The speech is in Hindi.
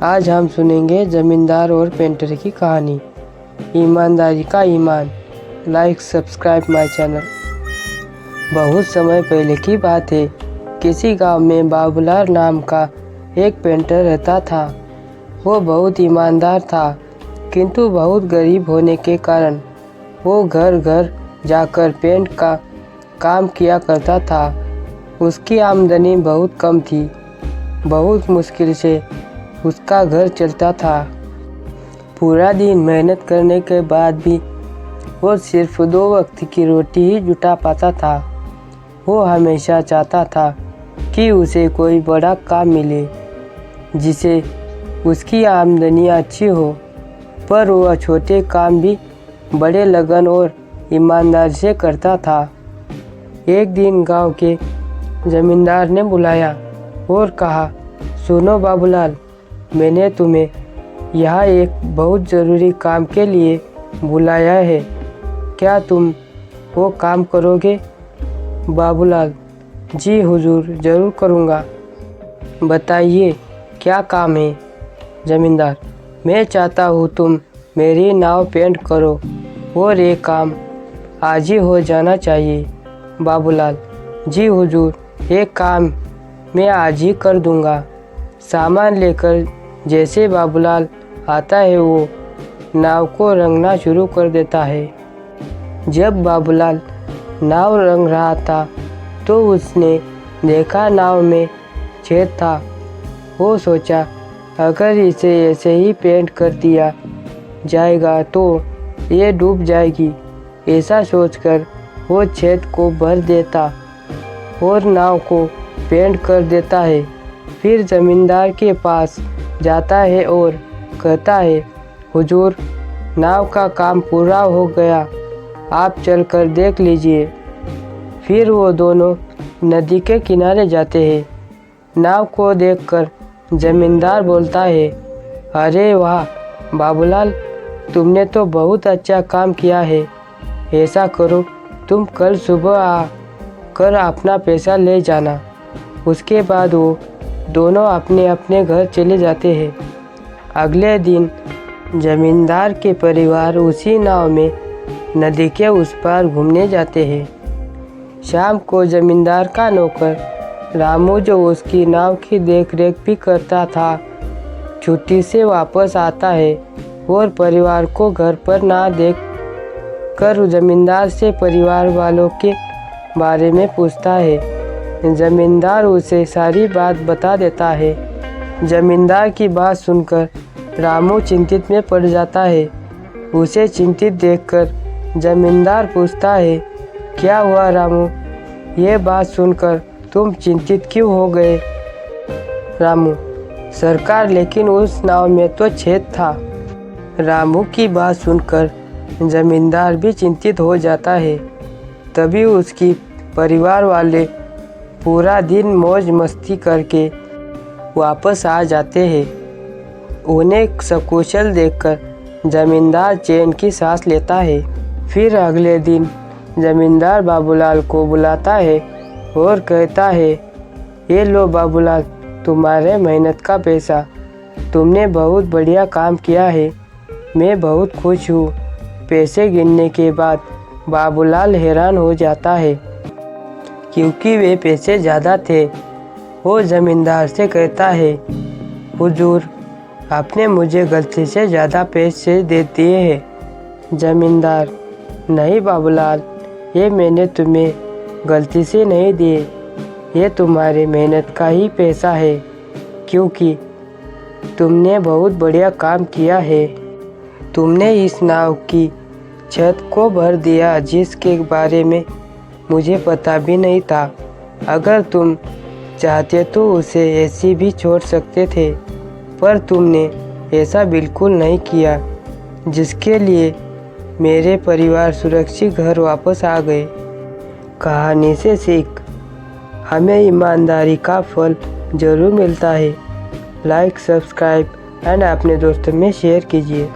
आज हम सुनेंगे जमींदार और पेंटर की कहानी। ईमानदारी का ईमान। Like subscribe my channel. बहुत समय पहले की बात है। किसी गांव में बाबूलाल नाम का एक पेंटर रहता था। वो बहुत ईमानदार था, किंतु बहुत गरीब होने के कारण वो घर घर जाकर पेंट का काम किया करता था। उसकी आमदनी बहुत कम थी। बहुत मुश्किल से उसका घर चलता था। पूरा दिन मेहनत करने के बाद भी वो सिर्फ 2 वक्त की रोटी ही जुटा पाता था। वो हमेशा चाहता था कि उसे कोई बड़ा काम मिले जिसे उसकी आमदनी अच्छी हो, पर वह छोटे काम भी बड़े लगन और ईमानदारी से करता था। एक दिन गांव के जमींदार ने बुलाया और कहा, सुनो बाबूलाल, मैंने तुम्हें यहाँ एक बहुत ज़रूरी काम के लिए बुलाया है। क्या तुम वो काम करोगे? बाबूलाल, जी हुजूर, ज़रूर करूँगा। बताइए क्या काम है? जमींदार, मैं चाहता हूँ तुम मेरी नाव पेंट करो और ये काम आज ही हो जाना चाहिए। बाबूलाल, जी हुजूर, ये काम मैं आज ही कर दूँगा। सामान लेकर जैसे बाबूलाल आता है वो नाव को रंगना शुरू कर देता है। जब बाबूलाल नाव रंग रहा था तो उसने देखा नाव में छेद था। वो सोचा, अगर इसे ऐसे ही पेंट कर दिया जाएगा तो ये डूब जाएगी। ऐसा सोचकर वो छेद को भर देता और नाव को पेंट कर देता है। फिर जमींदार के पास जाता है और कहता है, हुजूर, नाव का काम पूरा हो गया, आप चलकर देख लीजिए। फिर वो दोनों नदी के किनारे जाते हैं। नाव को देखकर जमींदार बोलता है, अरे वाह बाबूलाल, तुमने तो बहुत अच्छा काम किया है। ऐसा करो, तुम कल सुबह आ कर अपना पैसा ले जाना। उसके बाद वो दोनों अपने अपने घर चले जाते हैं। अगले दिन जमींदार के परिवार उसी नाव में नदी के उस पार घूमने जाते हैं। शाम को जमींदार का नौकर रामू, जो उसकी नाव की देखरेख भी करता था, छुट्टी से वापस आता है और परिवार को घर पर ना देख कर जमींदार से परिवार वालों के बारे में पूछता है। जमींदार उसे सारी बात बता देता है। जमींदार की बात सुनकर रामू चिंतित में पड़ जाता है। उसे चिंतित देखकर जमींदार पूछता है, क्या हुआ रामू? ये बात सुनकर तुम चिंतित क्यों हो गए? रामू, सरकार, लेकिन उस नाव में तो छेद था। रामू की बात सुनकर जमींदार भी चिंतित हो जाता है। तभी उसकी परिवार वाले पूरा दिन मौज मस्ती करके वापस आ जाते हैं। उन्हें सकुशल देखकर जमींदार चैन की सांस लेता है। फिर अगले दिन जमींदार बाबूलाल को बुलाता है और कहता है, ये लो बाबूलाल, तुम्हारे मेहनत का पैसा। तुमने बहुत बढ़िया काम किया है। मैं बहुत खुश हूँ। पैसे गिनने के बाद बाबूलाल हैरान हो जाता है, क्योंकि वे पैसे ज़्यादा थे। वो ज़मींदार से कहता है, हुजूर, आपने मुझे गलती से ज़्यादा पैसे दे दिए हैं। जमींदार, नहीं बाबूलाल, ये मैंने तुम्हें गलती से नहीं दिए। ये तुम्हारी मेहनत का ही पैसा है, क्योंकि तुमने बहुत बढ़िया काम किया है। तुमने इस नाव की छत को भर दिया, जिसके बारे में मुझे पता भी नहीं था। अगर तुम चाहते तो उसे ऐसी भी छोड़ सकते थे, पर तुमने ऐसा बिल्कुल नहीं किया, जिसके लिए मेरे परिवार सुरक्षित घर वापस आ गए। कहानी से सीख, हमें ईमानदारी का फल जरूर मिलता है। लाइक, सब्सक्राइब एंड अपने दोस्तों में शेयर कीजिए।